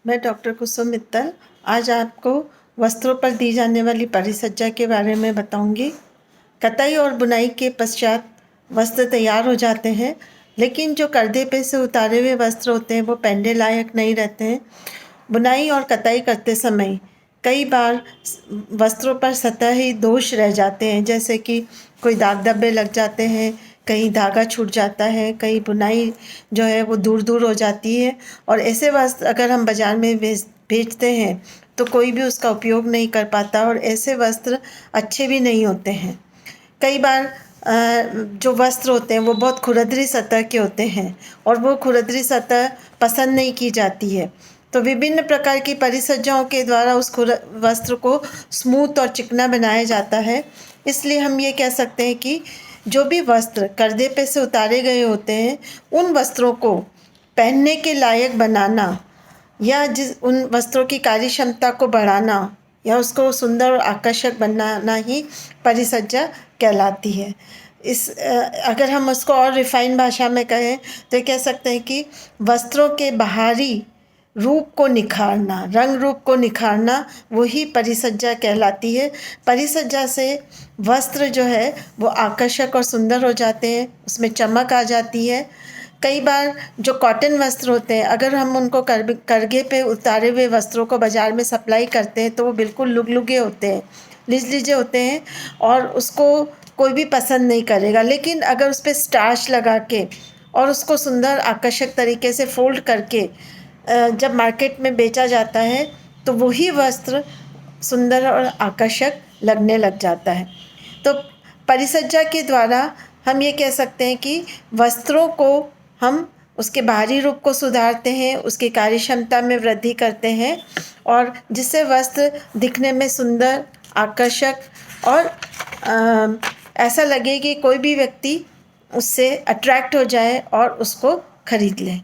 मैं डॉक्टर कुसुम मित्तल आज आपको वस्त्रों पर दी जाने वाली परिसज्जा के बारे में बताऊंगी। कताई और बुनाई के पश्चात वस्त्र तैयार हो जाते हैं, लेकिन जो पर्दे पे से उतारे हुए वस्त्र होते हैं वो पहनने लायक नहीं रहते हैं। बुनाई और कताई करते समय कई बार वस्त्रों पर सतही दोष रह जाते हैं, जैसे कि कोई दाग धब्बे लग जाते हैं, कहीं धागा छूट जाता है, कहीं बुनाई जो है वो दूर दूर हो जाती है। और ऐसे वस्त्र अगर हम बाज़ार में बेचते हैं तो कोई भी उसका उपयोग नहीं कर पाता और ऐसे वस्त्र अच्छे भी नहीं होते हैं। कई बार जो वस्त्र होते हैं वो बहुत खुरदरी सतह के होते हैं और वो खुरदरी सतह पसंद नहीं की जाती है। तो विभिन्न प्रकार की परिसज्जाओं के द्वारा उस वस्त्र को स्मूथ और चिकना बनाया जाता है। इसलिए हम ये कह सकते हैं कि जो भी वस्त्र पर्दे पे से उतारे गए होते हैं उन वस्त्रों को पहनने के लायक बनाना या जिस उन वस्त्रों की कार्य क्षमता को बढ़ाना या उसको सुंदर और आकर्षक बनाना ही परिसज्जा कहलाती है। अगर हम उसको और रिफाइन भाषा में कहें तो कह सकते हैं कि वस्त्रों के बाहरी रूप को निखारना, रंग रूप को निखारना, वही परिसज्जा कहलाती है। परिसज्जा से वस्त्र जो है वो आकर्षक और सुंदर हो जाते हैं, उसमें चमक आ जाती है। कई बार जो कॉटन वस्त्र होते हैं अगर हम उनको करघे पे उतारे हुए वस्त्रों को बाज़ार में सप्लाई करते हैं तो वो बिल्कुल लुगलुगे होते हैं, लिजलिजे होते हैं और उसको कोई भी पसंद नहीं करेगा। लेकिन अगर उस पर स्टार्च लगा के और उसको सुंदर आकर्षक तरीके से फोल्ड करके जब मार्केट में बेचा जाता है तो वही वस्त्र सुंदर और आकर्षक लगने लग जाता है। तो परिसज्जा के द्वारा हम ये कह सकते हैं कि वस्त्रों को हम उसके बाहरी रूप को सुधारते हैं, उसकी कार्य क्षमता में वृद्धि करते हैं और जिससे वस्त्र दिखने में सुंदर, आकर्षक और ऐसा लगे कि कोई भी व्यक्ति उससे अट्रैक्ट हो जाए और उसको खरीद ले।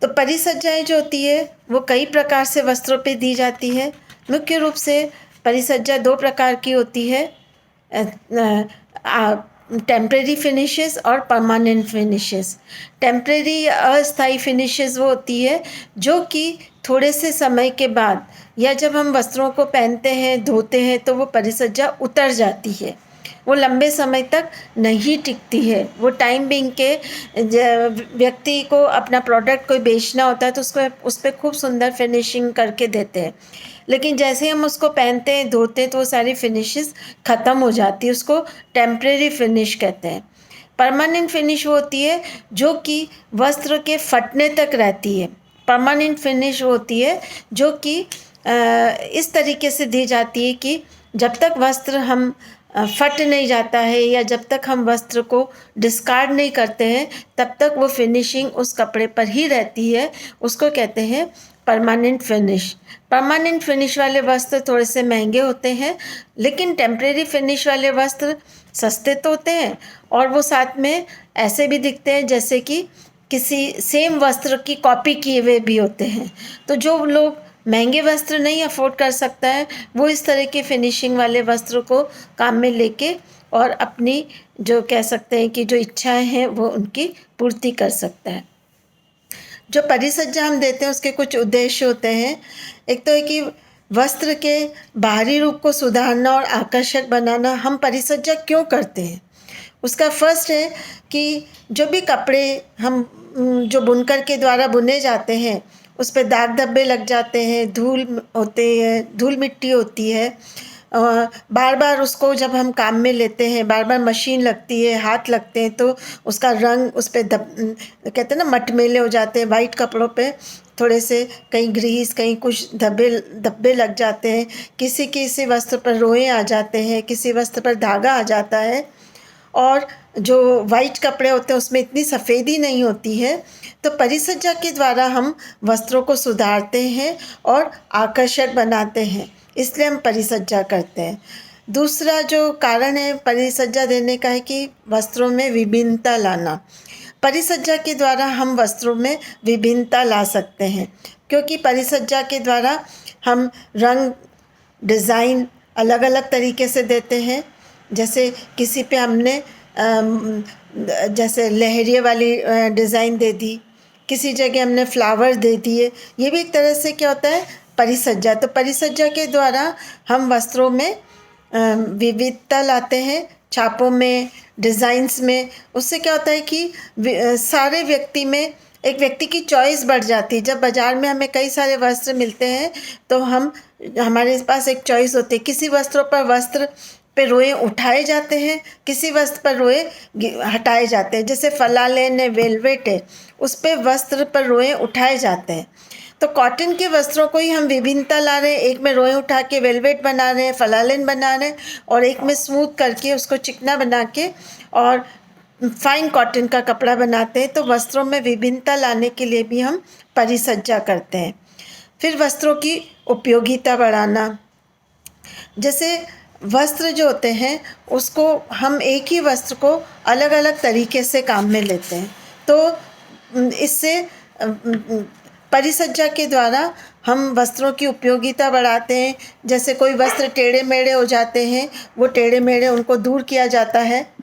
तो परिसज्जाएँ जो होती है वो कई प्रकार से वस्त्रों पे दी जाती है। मुख्य रूप से परिसज्जा 2 प्रकार की होती है, टेम्परेरी फिनिशेस और परमानेंट फिनिशेस। टेम्परेरी या अस्थायी फिनिशेस वो होती है जो कि थोड़े से समय के बाद या जब हम वस्त्रों को पहनते हैं, धोते हैं तो वो परिसज्जा उतर जाती है, वो लंबे समय तक नहीं टिकती है। वो टाइम बिंग के व्यक्ति को अपना प्रोडक्ट कोई बेचना होता है तो उसको उस पर खूब सुंदर फिनिशिंग करके देते हैं, लेकिन जैसे हम उसको पहनते हैं, धोते हैं तो वो सारी फिनिशेस ख़त्म हो जाती है। उसको टेम्परेरी फिनिश कहते हैं। परमानेंट फिनिश वो होती है जो कि वस्त्र के फटने तक रहती है। परमानेंट फिनिश होती है जो कि इस तरीके से दी जाती है कि जब तक वस्त्र हम फट नहीं जाता है या जब तक हम वस्त्र को डिस्कार्ड नहीं करते हैं तब तक वो फिनिशिंग उस कपड़े पर ही रहती है। उसको कहते हैं परमानेंट फिनिश। परमानेंट फिनिश वाले वस्त्र थोड़े से महंगे होते हैं, लेकिन टेम्परेरी फिनिश वाले वस्त्र सस्ते तो होते हैं और वो साथ में ऐसे भी दिखते हैं जैसे कि किसी सेम वस्त्र की कॉपी किए हुए भी होते हैं। तो जो लोग महंगे वस्त्र नहीं अफोर्ड कर सकता है वो इस तरह के फिनिशिंग वाले वस्त्रों को काम में लेके और अपनी जो कह सकते हैं कि जो इच्छाएं हैं वो उनकी पूर्ति कर सकता है। जो परिसज्जा हम देते हैं उसके कुछ उद्देश्य होते हैं। एक तो है कि वस्त्र के बाहरी रूप को सुधारना और आकर्षक बनाना। हम परिसज्जा क्यों करते हैं उसका फर्स्ट है कि जो भी कपड़े हम जो बुनकर के द्वारा बुने जाते हैं उस पर दाग धब्बे लग जाते हैं, धूल होते हैं, धूल मिट्टी होती है। बार बार उसको जब हम काम में लेते हैं, बार बार मशीन लगती है, हाथ लगते हैं तो उसका रंग उस पर कहते हैं ना मटमेले हो जाते हैं। वाइट कपड़ों पे थोड़े से कहीं ग्रीस, कहीं कुछ धब्बे लग जाते हैं। किसी किसी वस्त्र पर रोए आ जाते हैं, किसी वस्त्र पर धागा आ जाता है और जो वाइट कपड़े होते हैं उसमें इतनी सफ़ेदी नहीं होती है। तो परिसज्जा के द्वारा हम वस्त्रों को सुधारते हैं और आकर्षक बनाते हैं, इसलिए हम परिसज्जा करते हैं। दूसरा जो कारण है परिसज्जा देने का है कि वस्त्रों में विभिन्नता लाना। परिसज्जा के द्वारा हम वस्त्रों में विभिन्नता ला सकते हैं, क्योंकि परिसज्जा के द्वारा हम रंग, डिज़ाइन अलग अलग तरीके से देते हैं। जैसे किसी पे हमने जैसे लहरिये वाली डिज़ाइन दे दी किसी जगह हमने फ्लावर दे दिए, ये भी एक तरह से क्या होता है, परिसज्जा। तो परिसज्जा के द्वारा हम वस्त्रों में विविधता लाते हैं, छापों में, डिज़ाइंस में। उससे क्या होता है कि सारे व्यक्ति में एक व्यक्ति की चॉइस बढ़ जाती है। जब बाज़ार में हमें कई सारे वस्त्र मिलते हैं तो हमारे पास एक चॉइस होती है। किसी वस्त्र पे रोए उठाए जाते हैं, किसी वस्त्र पर रोए हटाए जाते हैं। जैसे फलालेन है, वेलवेट है, उस पे वस्त्र पर रोए उठाए जाते हैं। तो कॉटन के वस्त्रों को ही हम विभिन्नता ला रहे हैं। एक में रोए उठा के वेलवेट बना रहे हैं, फलालेन बना रहे हैं, और एक में स्मूथ करके उसको चिकना बना के और फाइन कॉटन का कपड़ा बनाते हैं। तो वस्त्रों में विभिन्नता लाने के लिए भी हम परिसज्जा करते हैं। फिर वस्त्रों की उपयोगिता बढ़ाना, जैसे वस्त्र जो होते हैं उसको हम एक ही वस्त्र को अलग अलग तरीके से काम में लेते हैं। तो इससे परिसज्जा के द्वारा हम वस्त्रों की उपयोगिता बढ़ाते हैं। जैसे कोई वस्त्र टेढ़े मेढ़े हो जाते हैं, वो टेढ़े मेढ़े उनको दूर किया जाता है।